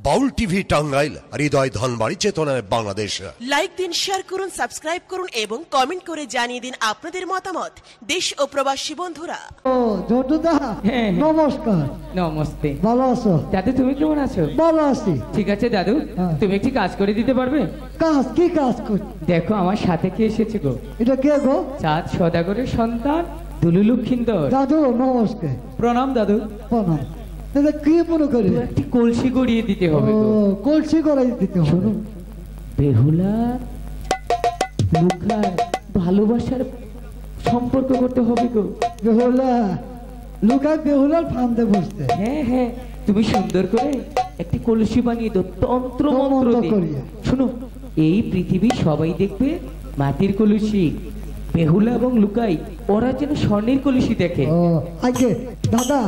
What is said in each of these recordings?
বাউল TV Tangail, হৃদয় ধনবাড়ি, চেতনায় Bangladesh. Like দিন, share করুন, সাবস্ক্রাইব করুন এবং কমেন্ট করে জানিয়ে দিন আপনাদের মতামত। দেশ ও প্রবাসী বন্ধুরা। ও জটুদা, নমস্কার। নমস্তে। ভালো আছো দাদু? তুমি কেমন আছো? ভালো আছি। ঠিক আছে দাদু, তুমি একটি কাজ করে দিতে পারবে? কাজ? কি কাজ কর? দেখো আমার সাথে কে এসেছে গো। এটা কে গো? চাঁদ সদাগরের সন্তান দুলু লক্ষিন্দর। দাদু নমস্কার। প্রণাম দাদু। প্রণাম। এটা কি মনে করি? একটি কলসি গড়িয়ে দিতে হবে গো। কলসি গড়িয়ে দিতে হবে। শোনো, বেহুলা লুকার ভালোবাসার সম্পর্ক করতে হবে গো। বেহুলা লুকায় বেহুলার ফান্দে বসতে। হ্যাঁ হ্যাঁ, তুমি সুন্দর করে একটি কলসি বানিয়ে দাও তন্ত্র মন্ত্র দিয়ে। শোনো, এই পৃথিবী সবাই দেখবে মাটির কলসি, বেহুলা এবং লুকাই ওরা যেন স্বর্ণের কলসি দেখে। আগে দাদা,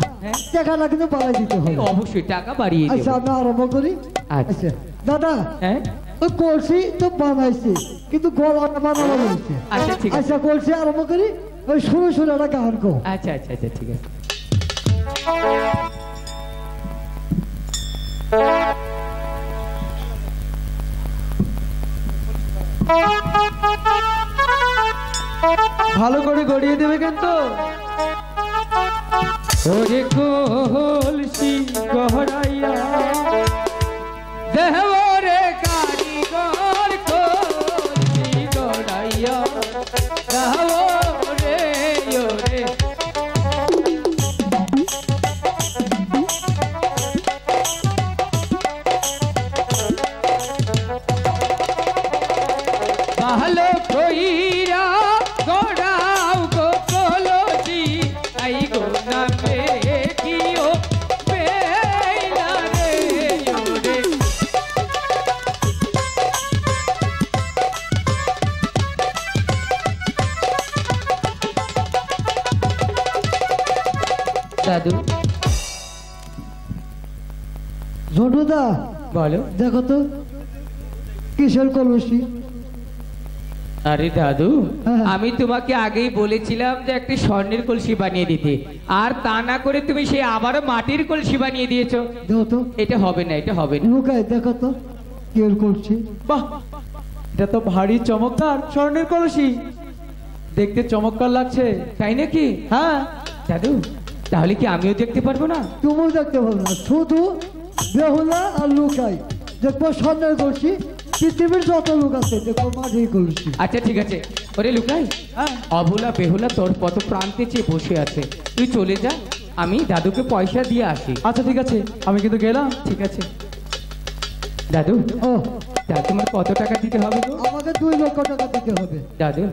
টাকাটা কিন্তু বাড়াই দিতে হবে। অবশ্যই টাকা বাড়িয়ে দেব। আচ্ছা, আমরা আরম্ভ করি। আচ্ছা দাদা, ওই কলসি তো বানাইছি, কিন্তু গলাটা বানানো হয়েছে। আচ্ছা ঠিক আছে। আচ্ছা কলসি আরম্ভ করি। ওই শুরু শুরু একটা গান গো। আচ্ছা আচ্ছা আচ্ছা ঠিক আছে। ভালো করে গড়িয়ে দেবে কিন্তু। ওরে কলসি গহরাইয়া দেহরে কারিগর, কলসি গড়াইয়া দেহরে ওরে। ভালো কইরা গড়াও গো কলসি, আই গো নামে কিও বেলা রে ওরে। দাদু। ঝন্টুদা বলো। দেখো তো কিসের কলসি? আরে দাদু, হ্যাঁ। আমি তোমাকে আগেই বলেছিলাম যে একটি স্বর্ণের কলসি বানিয়ে দিতে, আর তা না করে তুমি সেই আবারও মাটির কলসি বানিয়ে দিয়েছো। দেখো তো, এটা হবে না, এটা হবে না। লুকায় দেখো তো কি কলসি। বাহ, এটা তো ভারী চমৎকার স্বর্ণের কলসি, দেখতে চমৎকার লাগছে। তাই নাকি? হ্যাঁ দাদু, তাহলে কি আমিও দেখতে পারবো না? তুমিও দেখতে পাবো না, শুধু বেহুলা আর লুকাই দেখবো স্বর্ণের কলসি। পৃথিবীর যত লোক আছে দেখবো মাটির কলসি। আচ্ছা ঠিক আছে। ওরে লুকাই, অবলা বেহুলা তোর পথ প্রান্তে চেয়ে বসে আছে, তুই চলে যা, আমি দাদুকে পয়সা দিয়ে আসি। আচ্ছা ঠিক আছে, আমি কিন্তু গেলাম। ঠিক আছে দাদু। ও দাদু, তোমার কত টাকা দিতে হবে গো? আমাকে 2 লক্ষ টাকা দিতে হবে। দাদু,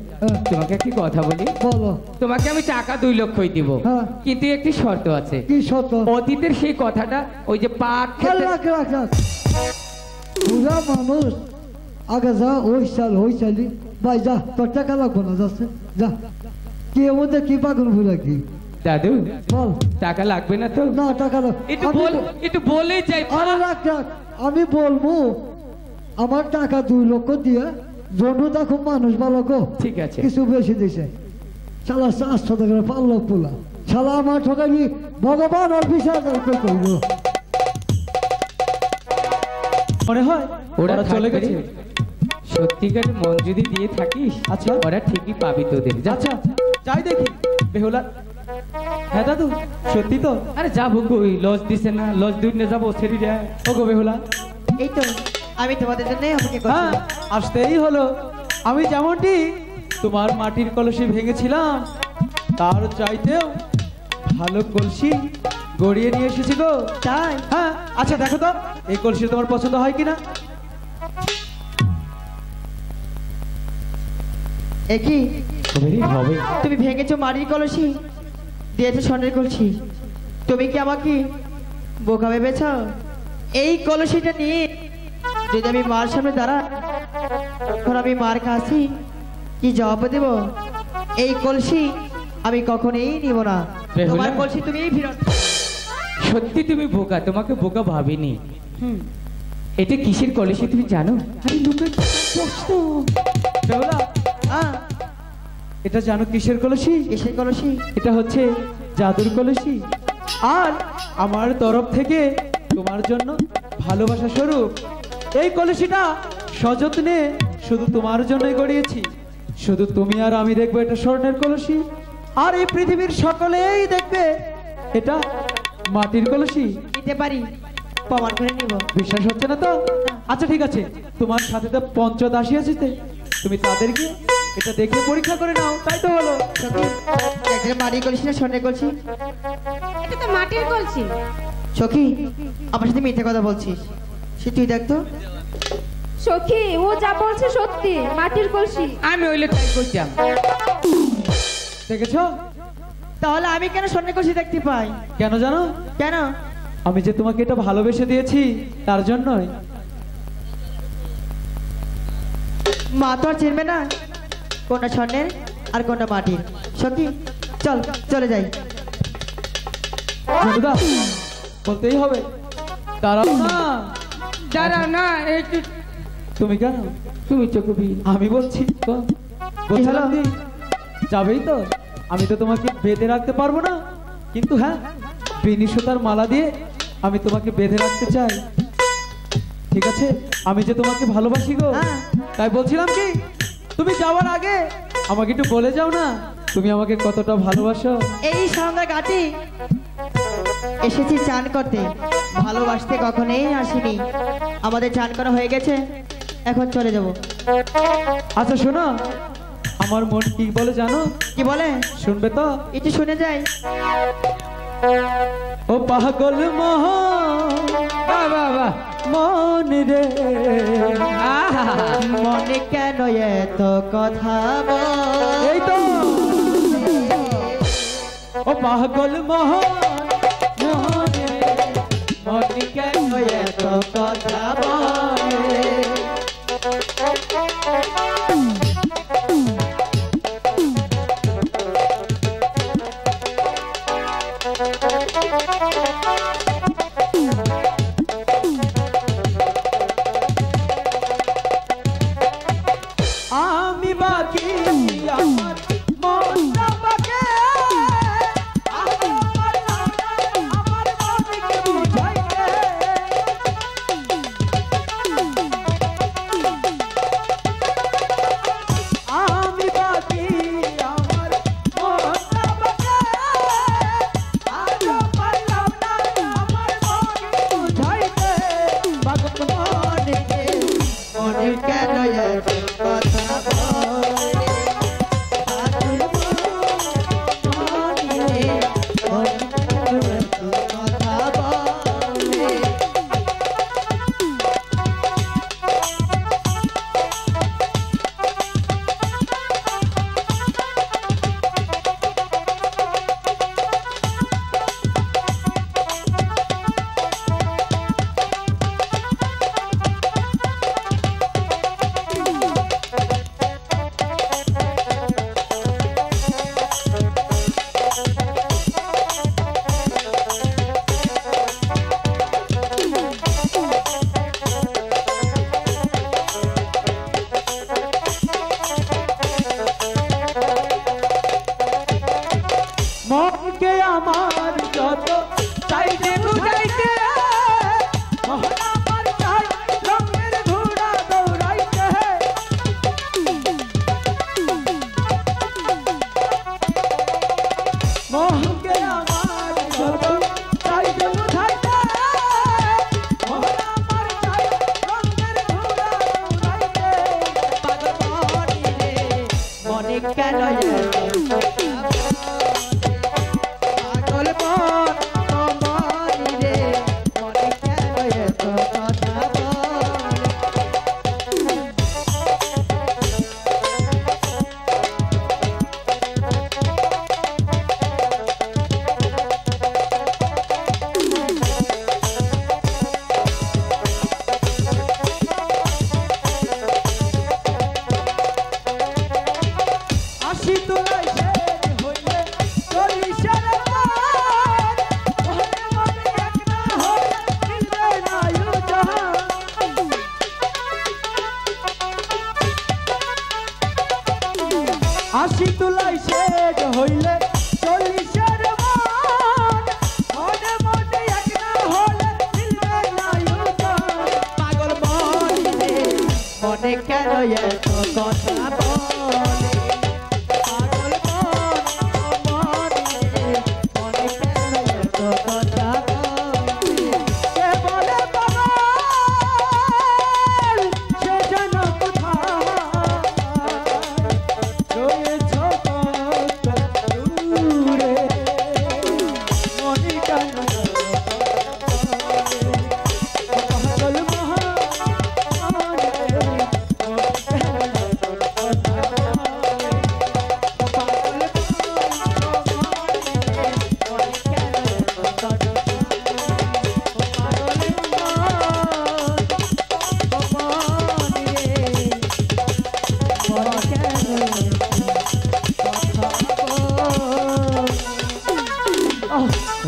তোমাকে একটি কথা বলি। বলো। তোমাকে আমি টাকা 2 লক্ষই দিব, কিন্তু একটি শর্ত আছে। কি শর্ত? অতীতের সেই কথাটা, ওই যে পাক রাখ রাখ রাখ। পুরা মানুষ আগে যা, ওই চালি ভাই যা, তোর টাকা লাগবো না, যাচ্ছে যা। কি এর মধ্যে কি পাগল ভুলা কি? দাদু বল। টাকা লাগবে না তো? না টাকা একটু বলে যাই। আরে রাখ রাখ, আমি বলবো। আমার টাকা 2 লক্ষ দিয়ে জন্যটা খুব মানুষ ভালো গো। ঠিক আছে। কিছু বেশি দিছে। শালা 400 টাকা পারলো পোলা। শালা আমার ঠকাই ভগবান আর বিচার করব। মনে হয় ওরা চলে গেছে। সত্যিকারের মন যদি দিয়ে থাকিস, আচ্ছা ওরা ঠিকই পাবি তোদের। আচ্ছা যাই দেখি বেহুলা। হ্যাঁ দাদু, সত্যি তো? আরে যাবো গো, লজ দিছে না, লজ দুই না যাবো সেরি যায়। ও গো বেহুলা, এই তো আমি তোমাদের জন্য অপেক্ষা করছি। হ্যাঁ আসতেই হলো। আমি যেমনটি তোমার মাটির কলসি ভেঙেছিলাম, তার চাইতেও ভালো কলসি গড়িয়ে নিয়ে এসেছি গো। তাই? হ্যাঁ। আচ্ছা দেখো তো এই কলসি তোমার পছন্দ হয় কিনা। একই হবে। তুমি ভেঙেছো মাটির কলসি, দিয়েছো স্বর্ণের কলসি। তুমি কি আমাকে বোকা ভেবেছ? এই কলসিটা নিয়ে যদি আমি মার সামনে দাঁড়া, তখন আমি মার কাছে কি জবাব দেব? এই কলসি আমি কখনোই নিব না। তোমার কলসি তুমি ফেরত। সত্যি তুমি বোকা, তোমাকে বোকা ভাবিনি। এটা কিসের কলসি তুমি জানো? আরে লুকাই কষ্ট। বেহুলা, এটা জানো কিসের কলসি? কিসের কলসি? এটা হচ্ছে জাদুর কলসি। আর আমার তরফ থেকে তোমার জন্য ভালোবাসা স্বরূপ এই কলসিটা সযত্নে শুধু তোমার জন্যই গড়িয়েছি। শুধু তুমি আর আমি দেখবো এটা স্বর্ণের কলসি, আর এই পৃথিবীর সকলেই দেখবে এটা মাটির কলসি। দিতে পারি, প্রমাণ করে নিব। বিশ্বাস হচ্ছে না তো? আচ্ছা ঠিক আছে, তোমার সাথে তো পঞ্চদাসী আছে, তুমি তাদেরকে এটা দেখে পরীক্ষা করে নাও। তাই তো হলো। একটা মাটির কলসি না স্বর্ণের কলসি? এটা তো মাটির কলসি। সখী, আমার সাথে মিথ্যে কথা বলছিস, সে তুই দেখ তো। সখী, ও যা বলছে সত্যি, মাটির কলসি। আমি ওইলে তাই কইতাম। দেখেছো? তাহলে আমি কেন স্বর্ণের কলসি দেখতে পাই? কেন জানো? কেন? আমি যে তোমাকে এটা ভালোবেসে দিয়েছি তার জন্যই। মা তো আর চিনবে না কোনটা স্বর্ণের আর কোনটা মাটির। সখী চল, চলে যাই। জনুদা, বলতেই হবে। দাঁড়াও না, দাঁড়াও না, একটু তুমি কেন? তুমি তো কবি। আমি বলছি তো, বলছিলাম কি, যাবেই তো? আমি তো তোমাকে বেঁধে রাখতে পারবো না, কিন্তু হ্যাঁ, বেনি সুতার মালা দিয়ে আমি তোমাকে বেঁধে রাখতে চাই। ঠিক আছে? আমি যে তোমাকে ভালোবাসি গো। তাই বলছিলাম কি, তুমি যাওয়ার আগে আমাকে একটু বলে যাও না তুমি আমাকে কতটা ভালোবাসো। এই সন্ধ্যা ঘাটি এসেছি চান করতে, ভালোবাসতে কখনোই আসিনি। আমাদের চান করা হয়ে গেছে, এখন চলে যাব। আচ্ছা শোনো, আমার মন কি বলে জানো? কি বলে? শুনবে তো? একটু শুনে যাই। ও পাগল বাবা মন রে, মনে কেন এত কথা বল? এই তো ও পাগল মনে মনে কেন এত কথা বলে? আমি বাকি আমার মনটা বাকি, আমার মনকে বুঝাইতে। আমি বাকি আমার মনটা বাকি, আজও পারলাম না আমার মনকে বুঝাইতে। পাগল মনে মনে কেন এত কথা বলে? পাগল মনে মনে কেন এত কথা বলে? মনকে আমার যত চাইতে বুঝাইতে, মন আমার চাই রঙের ঘোড়া দৌড়াইতে। মনকে আমার যত চাইতে বুঝাইতে, মন আমার চাই রঙের ঘোড়া দৌড়াইতে। পাগল মনে মনে কেন এত পাগল মনে মনে কেন এত কথা বলে? আসি তোলাই শেষ হইলে চল্লিশের পার, মনে মনে এক না হলে মিলবে না ইউজাহান। আসি তোলাই শেষ হইলে চল্লিশের মান, মনে মনে এক না হলে মিলবে মনে কেন এত কথা বলে পাগল মন মনে কেন এত কথা বলে কে বলে পাগল সে যেন কোথায় রয়েছ কত দূরে মনে কেন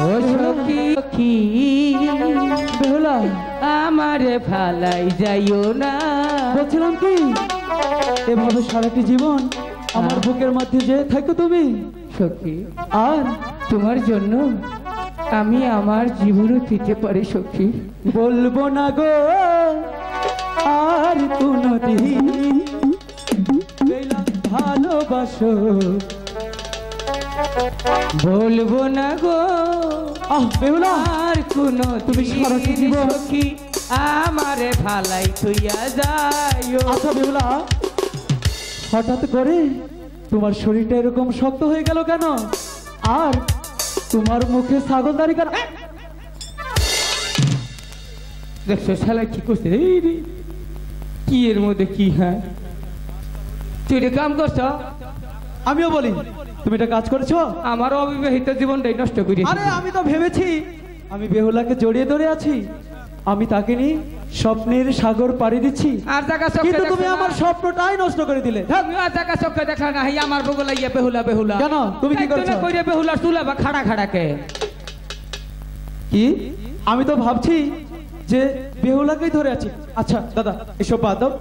ও সখী সখী বেহুলা আমারে ফালাই যাইও না। বলছিলাম কি এভাবে সারাটি জীবন আমার বুকের মধ্যে যে থাকো তুমি সখী আর তোমার জন্য আমি আমার জীবনও দিতে পারি সখী। বলবো না গো আর কোনদিন বেলা ভালোবাসো বলবো না গো বেহুলা আর কোনো তুমি সারাটি জীবন সখী আমারে ফালাই তুইয়া যাইও। আচ্ছা বেহুলা হঠাৎ করে তোমার শরীরটা এরকম শক্ত হয়ে গেল কেন আর তোমার মুখে ছাগলদারি কেন দেখছো শালা কি করছে এই রে, কি এর মধ্যে কি? হ্যাঁ তুই এটা কাম করছ, আমিও বলি তুমি এটা কাজ করেছো আমার অবিবাহিত জীবনটাই নষ্ট করি। আরে আমি তো ভেবেছি আমি বেহুলাকে জড়িয়ে ধরে আছি, আমি তাকে নিয়ে স্বপ্নের সাগর পাড়ি দিচ্ছি, আর জায়গা কিন্তু তুমি আমার স্বপ্নটাই নষ্ট করে দিলে। তুমি আর জায়গা চোখে দেখা না আমার বগলা ইয়া বেহুলা বেহুলা কেন তুমি কি করছো? কইরে বেহুলা চুলা বা খাড়া খাড়া কে কি আমি তো ভাবছি যে বেহুলাকেই ধরে আছি। আচ্ছা দাদা এসব বাদ দাও,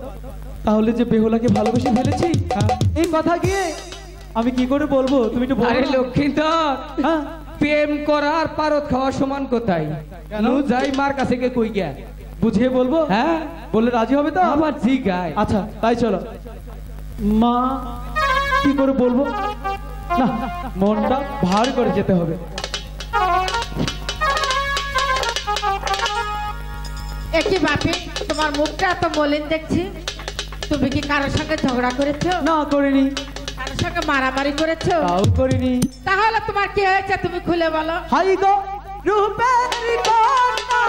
তাহলে যে বেহুলাকে ভালোবেসে ফেলেছি এই কথা গিয়ে আমি কি করে বলবো তুমি একটু বলো আরে না। লক্ষ্মীন্দর হ্যাঁ প্রেম করার পারত খাওয়া সমান কোথায়? নু যাই মার কাছে কে কই গিয়া বুঝিয়ে বলবো, হ্যাঁ বললে রাজি হবে তো? আমার জি গায়। আচ্ছা তাই চলো। মা কি করে বলবো না, মনটা ভার করে যেতে হবে। একই বাপি তোমার মুখটা এত মলিন দেখছি, তুমি কি কারোর সঙ্গে ঝগড়া করেছো? না করিনি, কারোর সঙ্গে মারামারি করেছো? তাও করিনি। তাহলে তোমার কি হয়েছে তুমি খুলে বলো। হাই গো রূপের কন্যা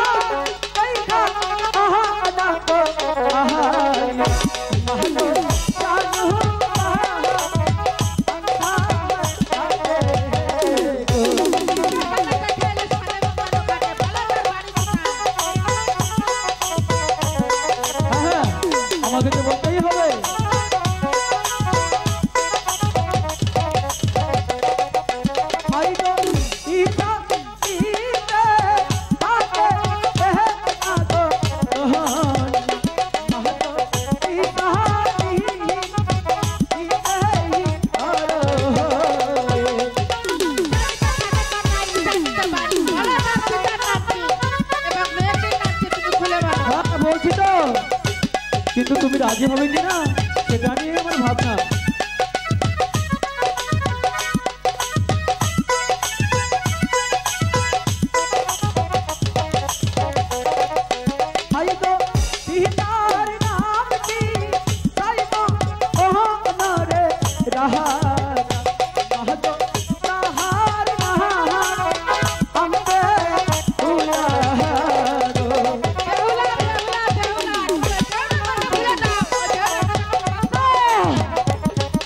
ওই গো আহা না গো আহা আহা জানো আমাকে তো বলতেই হবে। হাই গো ইটা ইটা আগে এহ আগো ওহন মাহতো ইটা বলছি তো, কিন্তু তুমি রাজি হবে কিনা সেটা নিয়ে আমার ভাবনা। হাই গো সীতার নাম কি সাইব ওহ নরে রাহা মাহতো তাহার নাহার আমবে উলারো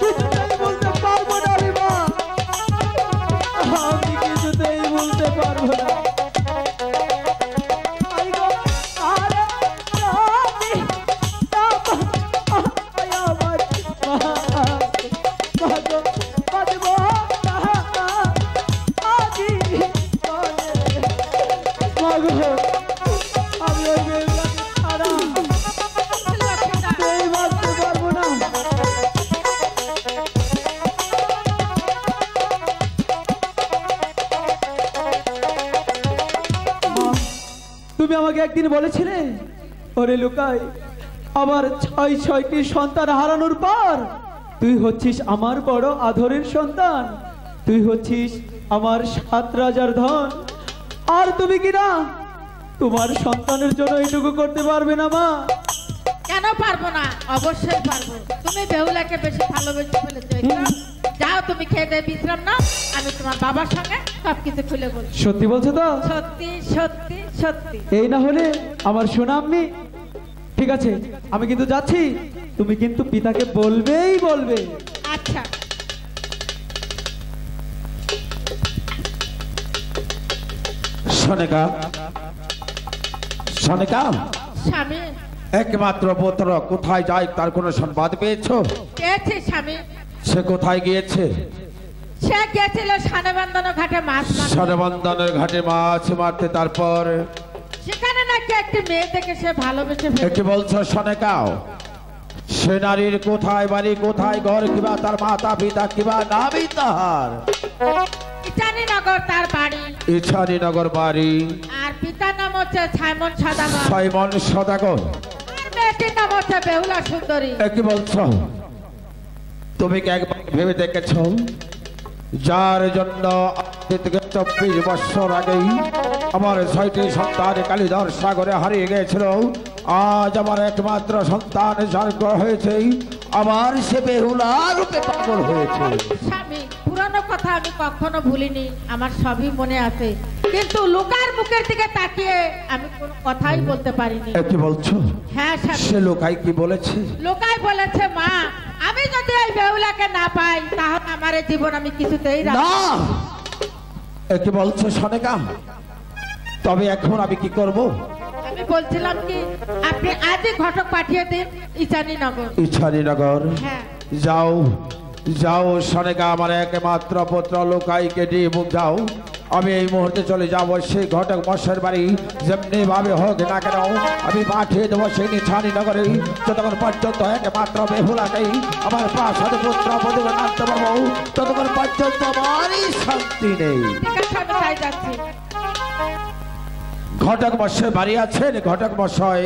কিছুতেই বলতে পারবো না রে মা, আমি কিছুতেই বলতে পারবো না। হাই গো আরে রাতি তাপ আয়াবার মাগো বাজবো তাহা আজি বলে মাগো আমি ওই বেগুলাকে ছাড়া এই বাঁচতে পারবো না। তুমি আমাকে একদিন বলেছিলে ওরে লুকাই আবার ছয়টি সন্তান হারানোর পর তুই হচ্ছিস আমার বড় আদরের সন্তান, তুই হচ্ছিস আমার 7 রাজার ধন, আর তুমি কি না তোমার সন্তানের জন্য এইটুকু করতে পারবে না মা? কেন পারবো না? অবশ্যই পারবো। তুমি বেহুলাকে বেশি ভালোবেসে ফেলেছো। যাও তুমি খেয়ে দিয়ে বিশ্রাম নাও, আমি তোমার বাবার সঙ্গে সবকিছু খুলে বলছি। সত্যি বলছো তো? সত্যি সত্যি সত্যি। এই না হলে আমার সোনা আম্মি, ঠিক আছে আমি কিন্তু যাচ্ছি, তুমি কিন্তু পিতাকে বলবেই বলবে। আচ্ছা। সনেকা, সনেকা, স্বামী। একমাত্র পুত্র কোথায় যায় তার কোনো সংবাদ পেয়েছো? পেয়েছি স্বামী। সে কোথায় গিয়েছে? সে গিয়েছিল সানেবন্দন ঘাটে মাছ মারতে। সানেবন্দনের ঘাটে মাছ মারতে, তারপর সেখানে নাকি একটি মেয়ে থেকে সে ভালোবেসে ফেলেছে। কি বলছো সনেকাও? সে নারীর কোথায় বাড়ি, কোথায় ঘর, কিবা তার মাতা পিতা, কিবা নামই তাহার? ইছানীনগর তার বাড়ি। ইছানীনগর বাড়ি। আর পিতার নাম হচ্ছে সাইমন সদাগর। সাইমন সদাগর। আর মেয়েটির নাম হচ্ছে বেহুলা সুন্দরী। কি বলছো? তুমি কি একবার ভেবে দেখেছো যার জন্য 24 বছর আগেই আমার 6টি সন্তান কালিদার সাগরে হারিয়ে গিয়েছিল, আজ আমার একমাত্র সন্তান স্বর্গ হয়েছে, আবার সে বেহুলা রূপে পাগল হয়েছে? স্বামী, পুরানো কথা আমি কখনো ভুলিনি, আমার সবই মনে আছে, কিন্তু লোকার মুখের দিকে তাকিয়ে আমি কোনো কথাই বলতে পারিনি। কি বলছো? হ্যাঁ স্বামী। সে লোকাই কি বলেছে? লোকাই বলেছে মা, আমি যদি এই বেহুলাকে না পাই তাহলে আমার এই জীবন আমি কিছুতেই রাখবো না। কি বলছো সনেকা? তবে এখন আমি কি করব? আমি বলছিলাম কি, আপনি আজই ঘটক পাঠিয়ে দিন ইছানীনগর। ইছানীনগর? হ্যাঁ। যাও যাও সনেকা, আমার একমাত্র পুত্র লোকাইকে নিয়ে যাও। আমি এই মুহূর্তে চলে যাব সেই ঘটক মশাইয়ের বাড়ি, যেমনি ভাবে হোক না কেন আমি পাঠিয়ে দেবো সেই ইছানীনগরে। যতক্ষণ পর্যন্ত একমাত্র বেহুলাকেই আমার প্রাসাদে পুত্র বধূকে আনতে পারবো, ততক্ষণ পর্যন্ত আমারই শান্তি নেই। ঠিক আছে, আমি তাই যাচ্ছি। ঘটক মশাই বাড়ি আছেন? ঘটক মশাই।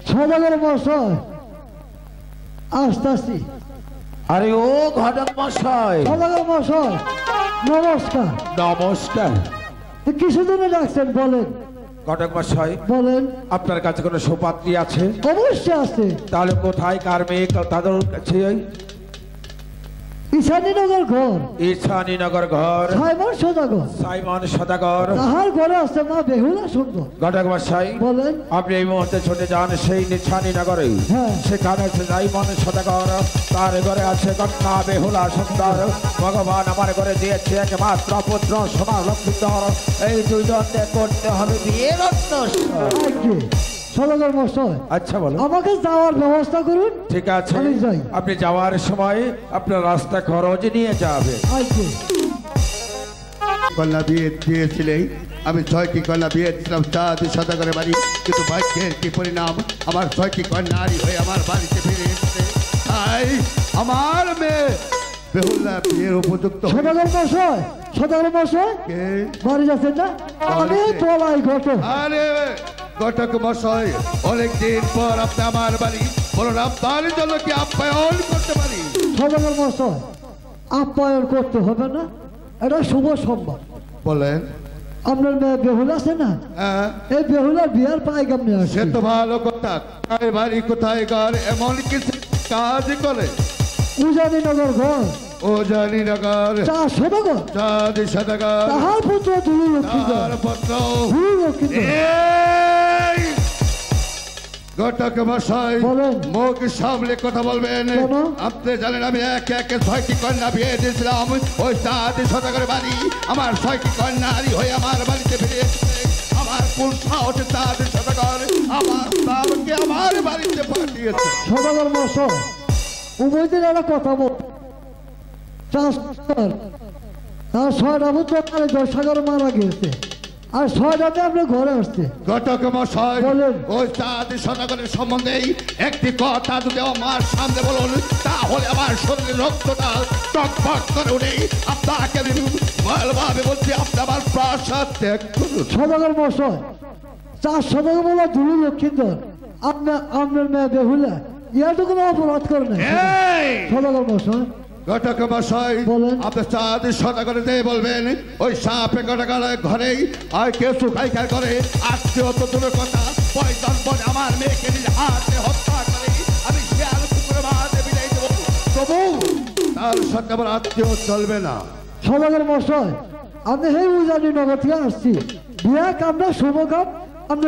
সদাগর মশাই, আসতেছি। আরে ও ঘটক মশাই। সদাগর মশাই নমস্কার। নমস্কার। কিছু জন্য ডাকছেন বলেন? ঘটক মশাই বলেন। আপনার কাছে কোনো সুপাত্রী আছে? অবশ্যই আছে। তাহলে কোথায় কার মেয়ে? তাদের কাছে ইছানীনগর ঘর। ইছানীনগর ঘর। সাইমন সদাগর। সাইমন সদাগর। তাহার ঘরে আছে মা বেহুলা সুন্দর। ঘটক মশাই বলেন। আপনি এই মুহূর্তে ছুটে যান সেই ইছানীনগরে। হ্যাঁ। সেখানে আছে সাইমন সদাগর, তার ঘরে আছে কন্যা বেহুলা সুন্দর। ভগবান আমার ঘরে দিয়েছে একমাত্র পুত্র সোনা লক্ষ্মীধর। এই দুইজনকে করতে হবে বিয়ের অনুষ্ঠান। সদাগর মশাই, আচ্ছা বলো। আমাকে যাওয়ার ব্যবস্থা করুন। ঠিক আছে, আমি যাই। আপনি যাওয়ার সময় আপনার রাস্তা খরচ নিয়ে যাবে। কন্যা বিয়ে দিয়েছিলেন, আমি 6টি কন্যা বিয়ে দিয়েছিলাম 4 সদাগরের বাড়ি, কিন্তু ভাগ্যের কি পরিণাম, আমার 6টি কন্যারই হয়ে আমার বাড়িতে ফিরে এসেছে। তাই আমার মেয়ে বেহুলা বিয়ের উপযুক্ত। সদাগর মশাই, সদাগর মশাই বাড়ি যাচ্ছেন না? আমি বলাই ঘটক। আরে ঘটক মশাই, অনেকদিন পর আপনি আমার বাড়ি, বলুন আপনার জন্য কি আপ্যায়ন করতে পারি? সদাগর মশাই, আপ্যায়ন করতে হবে না, এটা শুভ সম্ভব। বলেন। আপনার মেয়ে বেহুলা আছে না? এই বেহুলার বিয়ার পাইগাম নিয়ে আসে। সে তো ভালো কথা। বাড়ি কোথায় ঘর, এমন কিছু কাজ করে? উজানীনগর ঘর। উজানীনগর। 4 সদাগর। 4 সদাগর। তাহার পুত্র দুই লক্ষ্মীধর। ঘটক মশাই মুখ সামলে কথা বলবেন। আপনি জানেন আমি একে একে 6টি কন্যা বিয়ে দিয়েছিলাম ওই 4 সদাগরের বাড়ি, আমার 6টি কন্যারই হয়ে আমার বাড়িতে ফিরে এসেছে। আমার পুরুষা হচ্ছে 4 সদাগর, আমার তারকে আমার বাড়িতে পাঠিয়েছে। সদাগর মশাই, উভয়দের একটা কথা বল। তার 6টা পুত্র সাগর মারা গেছে, আর 6টাতে আপনি ঘরে আসছে। ঘটক মশাই, ওই 4 সদাগরের সম্বন্ধে একটি কথা যদি আমার সামনে বলুন, তাহলে আমার শরীরের রক্তটা টকবক করে উঠে। আপনাকে ভালোভাবে বলছি, আপনি আমার প্রাসাদ ত্যাগ করুন। সদাগর মশাই, 4 সদাগর বলা দুই লক্ষ্মীধর, আপনার মেয়ে বেহুলা ইয়া তো কোনো অপরাধ করে না সদাগর মশাই ঘটক মশাই আপনি চাঁদ সদাগরে দিয়ে বলবেন ওই সাপে ঘটকার ঘরেই আর কেসু খাইখার করে আজকে অত দূরের কথা পয়সন বলে আমার মেয়েকে নিজ হাতে হত্যা করে আমি শিয়াল কুকুরে মাঝে বিদায় দেবো তবু তার সাথে আমার আত্মীয় চলবে না। সদাগর মশাই আমি সেই উজানি নগর থেকে আসছি বিয়া কামনা শুভ কাম আপনি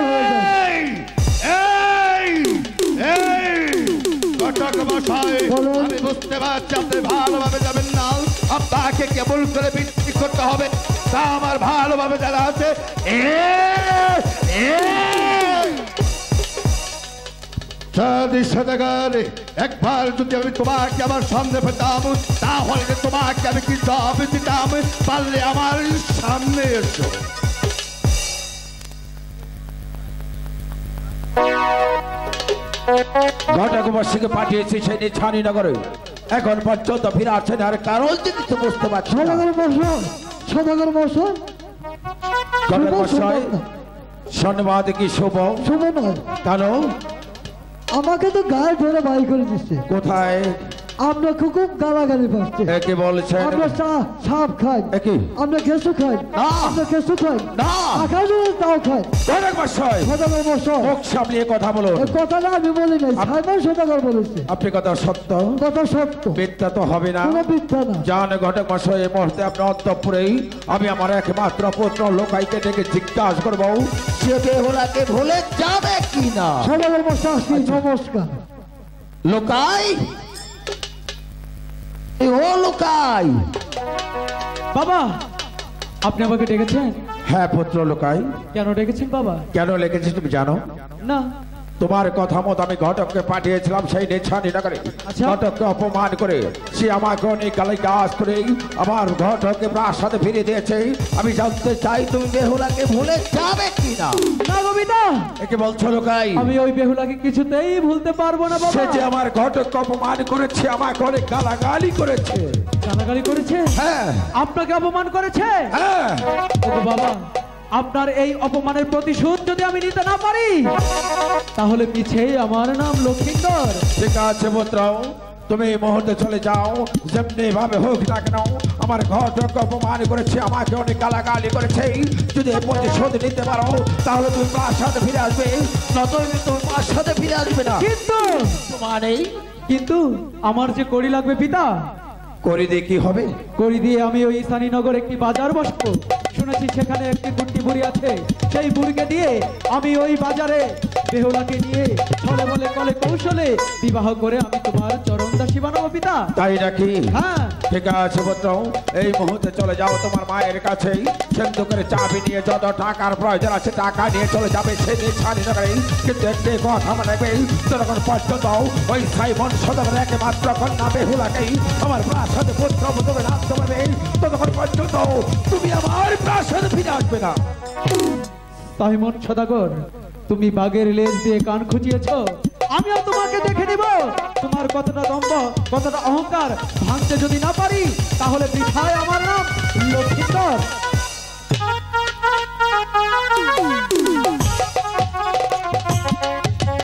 হয়ে যান। ঘটক মশাই আমি বুঝতে পারছি আপনি ভালোভাবে যাবেন না আপনাকে কেবল করে বৃদ্ধি করতে হবে তা আমার ভালোভাবে জানা আছে। একবার যদি আমি তোমাকে আমার সামনে পেতাম তাহলে তোমাকে আমি কি জব দিতাম পারলে আমার সামনে এসো। ঘটক মশাইকে পাঠিয়েছি সেই ছানি নগরে এখন পর্যন্ত ফিরে আসছেন আর কারণ কিছু বুঝতে পারছি না। সদাগর মশাই ঘটক মশাই শনিবার কি শুভ শুভ নয় কেন আমাকে তো গায়ে ধরে বাই করে দিচ্ছে। কোথায় আপনার খুব গালাগালি পাচ্ছে কি বলছেন আপনার সাপ খাই আপনার কেঁচু খাই আপনার কেঁচু খাই আকাশ তাও খাই ঘটক মশাই সদাগর মশাই মুখ সামলিয়ে কথা বলুন। কথাটা আমি বলি নাই সাইমন সদাগর বলেছে। আপনি কথা সত্য কথা সত্য মিথ্যা তো হবে না কোনো মিথ্যা না। জান ঘটক মশাই এই মুহূর্তে আপনার অন্তঃপুরেই আমি আমার একমাত্র পুত্র লোকাইকে ডেকে জিজ্ঞাসা করবো সে বেহুলাকে ভুলে যাবে কি না। সদাগর মশাই নমস্কার। লোকাই ও লোকাই বাবা আপনি আমাকে ডেকেছেন? হ্যাঁ পুত্র লোকাই। কেন ডেকেছেন বাবা? কেন লেগেছিস তুমি জানো না? তোমার কথা মতো আমি ঘটককে পাঠিয়েছিলাম সেই নেছানি নগরে ঘটককে অপমান করে সে আমাকে অনেক গালি গাছ করে আমার ঘটককে প্রাসাদে ফিরে দিয়েছে। আমি জানতে চাই তুমি বেহুলাকে ভুলে যাবে কি না। না কবিতা একে বলছো লোকাই আমি ওই বেহুলাকে কিছুতেই ভুলতে পারবো না বাবা। সে যে আমার ঘটককে অপমান করেছে আমাকে অনেক গালাগালি করেছে। গালাগালি করেছে? হ্যাঁ। আপনাকে অপমান করেছে? হ্যাঁ। ওগো বাবা আপনার এই অপমানের প্রতিশোধ যদি আমি নিতে না পারি তাহলে পিছে আমার নাম লক্ষিন্দর। ঠিক আছে পুত্র তুমি এই মুহূর্তে চলে যাও যেমনি ভাবে হোক না কেন আমার ঘটককে অপমান করেছে আমাকে অনেক গালাগালি করেছে যদি এই প্রতিশোধ নিতে পারো তাহলে তুমি প্রাসাদে ফিরে আসবে নতুন তুমি প্রাসাদে ফিরে আসবে না। কিন্তু মানে কিন্তু আমার যে কড়ি লাগবে পিতা করি দিয়ে কি হবে? কড়ি দিয়ে আমি ওই ঈশানীনগর একটি বাজার বসবো শুনেছি সেখানে একটি গুটি বুড়ি আছে সেই বুড়িকে দিয়ে আমি ওই বাজারে বেহুলাকে নিয়ে ছলে বলে কলে কৌশলে বিবাহ করে আমি তোমার চরণ দাসী বানাবো পিতা। তাই নাকি? হ্যাঁ। ঠিক আছে পুত্র এই মুহূর্তে চলে যাও তোমার মায়ের কাছেই সেন্দু করে চাবি নিয়ে যত টাকার প্রয়োজন আছে টাকা নিয়ে চলে যাবে সে ছানি নগরে কিন্তু একটি কথা মনে রাখবে তখন পর্যন্ত ওই সাইমন সদরের একমাত্র কন্যা বেহুলাকেই আমার প্রাসাদে পুত্র বলে রাখতে পারবে ততক্ষণ পর্যন্ত তুমি আমার প্রাসাদে ফিরে আসবে না। সাইমন সদাগর তুমি বাঘের লেজ দিয়ে কান খুঁজিয়েছ আমিও তোমাকে দেখে নিব তোমার কতটা দম্ভ কতটা অহংকার ভাঙতে যদি না পারি তাহলে বৃথায় আমার নাম লক্ষিন্দর।